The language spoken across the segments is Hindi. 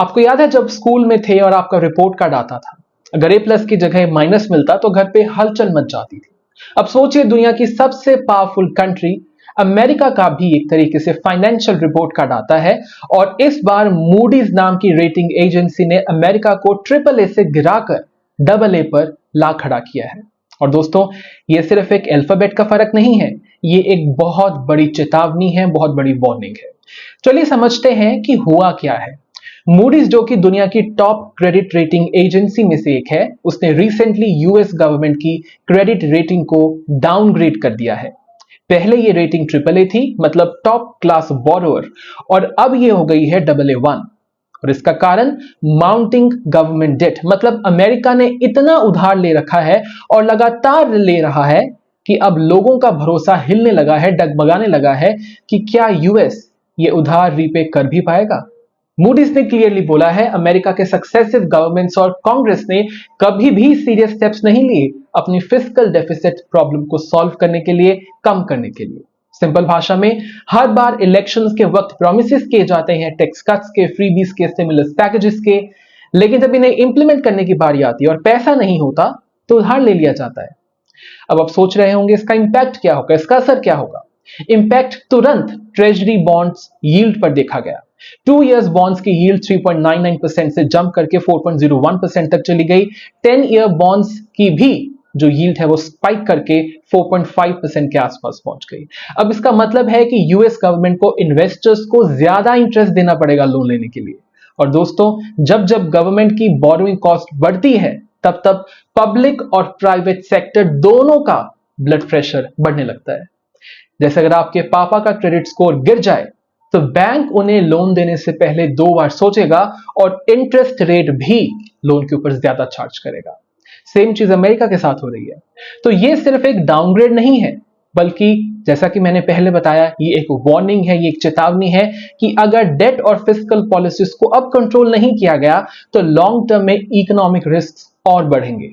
आपको याद है जब स्कूल में थे और आपका रिपोर्ट कार्ड आता था, अगर A+ की जगह माइनस मिलता तो घर पे हलचल मच जाती थी। अब सोचिए दुनिया की सबसे पावरफुल कंट्री अमेरिका का भी एक तरीके से फाइनेंशियल रिपोर्ट कार्ड आता है और इस बार मूडीज नाम की रेटिंग एजेंसी ने अमेरिका को AAA से गिराकर AA पर ला खड़ा किया है। और दोस्तों, ये सिर्फ एक अल्फाबेट का फर्क नहीं है, ये एक बहुत बड़ी चेतावनी है, बहुत बड़ी वार्निंग है। चलिए समझते हैं कि हुआ क्या है। मूडीज जो कि दुनिया की टॉप क्रेडिट रेटिंग एजेंसी में से एक है, उसने रिसेंटली यूएस गवर्नमेंट की क्रेडिट रेटिंग को डाउनग्रेड कर दिया है। पहले ये रेटिंग AAA थी, मतलब टॉप क्लास बोरोअर, और अब ये हो गई है AA1। और इसका कारण माउंटिंग गवर्नमेंट डेट, मतलब अमेरिका ने इतना उधार ले रखा है और लगातार ले रहा है कि अब लोगों का भरोसा हिलने लगा है, डगमगाने लगा है कि क्या यूएस ये उधार रीपे कर भी पाएगा। मूडीज ने क्लियरली बोला है अमेरिका के सक्सेसिव गवर्नमेंट्स और कांग्रेस ने कभी भी सीरियस स्टेप्स नहीं लिए अपनी फिस्कल डेफिसिट प्रॉब्लम को सॉल्व करने के लिए, कम करने के लिए। सिंपल भाषा में, हर बार इलेक्शंस के वक्त प्रॉमिसेस किए जाते हैं टैक्स कट्स के, फ्रीबीज के, स्टिमुलस पैकेजेस के, लेकिन जब इन्हें इंप्लीमेंट करने की बारी आती है और पैसा नहीं होता तो उधार ले लिया जाता है। अब आप सोच रहे होंगे इसका इंपैक्ट क्या होगा, इसका असर क्या होगा। इंपैक्ट तुरंत ट्रेजरी बॉन्ड्स यील्ड पर देखा गया। 2 इयर्स बॉन्ड्स की यील्ड 3.99% से जंप करके 4.01% तक चली गई। 10 ईयर बॉन्ड्स की भी जो यील्ड है वो स्पाइक करके 4.5% के आसपास पहुंच गई। अब इसका मतलब है कि यूएस गवर्नमेंट को इन्वेस्टर्स को ज्यादा इंटरेस्ट देना पड़ेगा लोन लेने के लिए। और दोस्तों, जब जब गवर्नमेंट की बोरोइंग कॉस्ट बढ़ती है तब तब पब्लिक और प्राइवेट सेक्टर दोनों का ब्लड प्रेशर बढ़ने लगता है। जैसे अगर आपके पापा का क्रेडिट स्कोर गिर जाए तो बैंक उन्हें लोन देने से पहले 2 बार सोचेगा और इंटरेस्ट रेट भी लोन के ऊपर ज्यादा चार्ज करेगा। सेम चीज अमेरिका के साथ हो रही है। तो ये सिर्फ एक डाउनग्रेड नहीं है, बल्कि जैसा कि मैंने पहले बताया, ये एक वार्निंग है, ये एक चेतावनी है कि अगर डेट और फिस्कल पॉलिसीज को अब कंट्रोल नहीं किया गया तो लॉन्ग टर्म में इकोनॉमिक रिस्क और बढ़ेंगे।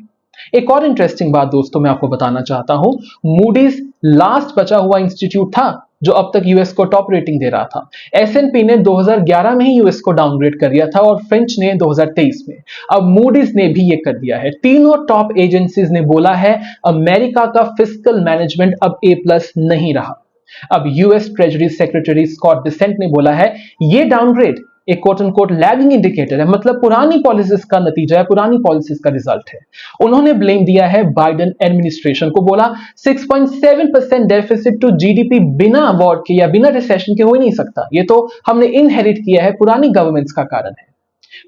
एक और इंटरेस्टिंग बात दोस्तों मैं आपको बताना चाहता हूं, मूडीज लास्ट बचा हुआ इंस्टीट्यूट था जो अब तक यूएस को टॉप रेटिंग दे रहा था। एस&पी ने 2011 में ही यूएस को डाउनग्रेड कर दिया था और फिंच ने 2023 में। अब मूडीज ने भी ये कर दिया है। तीनों टॉप एजेंसीज ने बोला है अमेरिका का फिस्कल मैनेजमेंट अब A+ नहीं रहा। अब US treasury secretary Scott Bessent ने बोला है ये डाउनग्रेड एक quote end quote lagging indicator है, मतलब पुरानी पॉलिसीज का नतीजा है, पुरानी पॉलिसीज का रिजल्ट है। उन्होंने ब्लेम दिया है बाइडेन एडमिनिस्ट्रेशन को, बोला 6.7% डेफिसिट टू जीडीपी बिना वॉर के या बिना रिसेशन के हो ही नहीं सकता, ये तो हमने इनहेरिट किया है, पुरानी गवर्नमेंट्स का कारण है।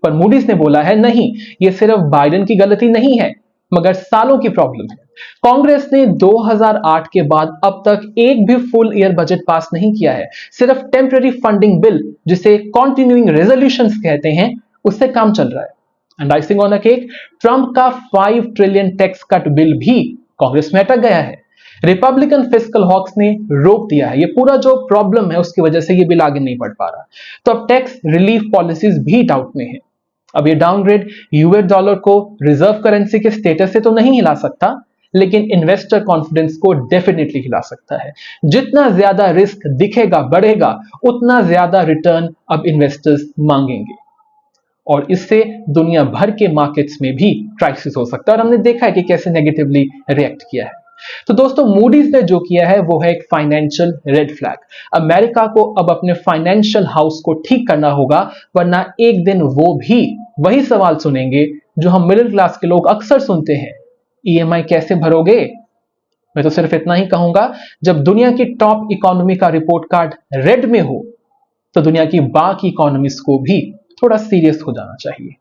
पर मूडीज ने बोला है नहीं, ये सिर्फ बाइडेन की गलती नहीं है मगर सालों की प्रॉब्लम है। कांग्रेस ने 2008 के बाद अब तक एक भी फुल ईयर बजट पास नहीं किया है, सिर्फ टेम्पररी फंडिंग बिल जिसे कॉन्टिन्यूइंग रेजोल्यूशंस कहते हैं उससे काम चल रहा है। And icing on the cake, Trump का 5 ट्रिलियन टैक्स कट बिल भी कांग्रेस में अटक गया है। रिपब्लिकन फिस्कल हॉक्स ने रोक दिया है, ये पूरा जो प्रॉब्लम है उसकी वजह से ये बिल आगे नहीं बढ़ पा रहा। तो अब टैक्स रिलीफ पॉलिसीज भी डाउट में है। अब ये डाउनग्रेड यूएस डॉलर को रिजर्व करेंसी के स्टेटस से तो नहीं हिला सकता, लेकिन इन्वेस्टर कॉन्फिडेंस को डेफिनेटली हिला सकता है। जितना ज्यादा रिस्क दिखेगा बढ़ेगा, उतना ज्यादा रिटर्न अब इन्वेस्टर्स मांगेंगे और इससे दुनिया भर के मार्केट्स में भी क्राइसिस हो सकता है। और हमने देखा है कि कैसे नेगेटिवली रिएक्ट किया है। तो दोस्तों, मूडीज ने जो किया है वो है एक फाइनेंशियल रेड फ्लैग। अमेरिका को अब अपने फाइनेंशियल हाउस को ठीक करना होगा, वरना एक दिन वो भी वही सवाल सुनेंगे जो हम मिडिल क्लास के लोग अक्सर सुनते हैं, ईएमआई कैसे भरोगे। मैं तो सिर्फ इतना ही कहूंगा, जब दुनिया की टॉप इकोनॉमी का रिपोर्ट कार्ड रेड में हो तो दुनिया की बाकी इकोनॉमिस्ट को भी थोड़ा सीरियस हो जाना चाहिए।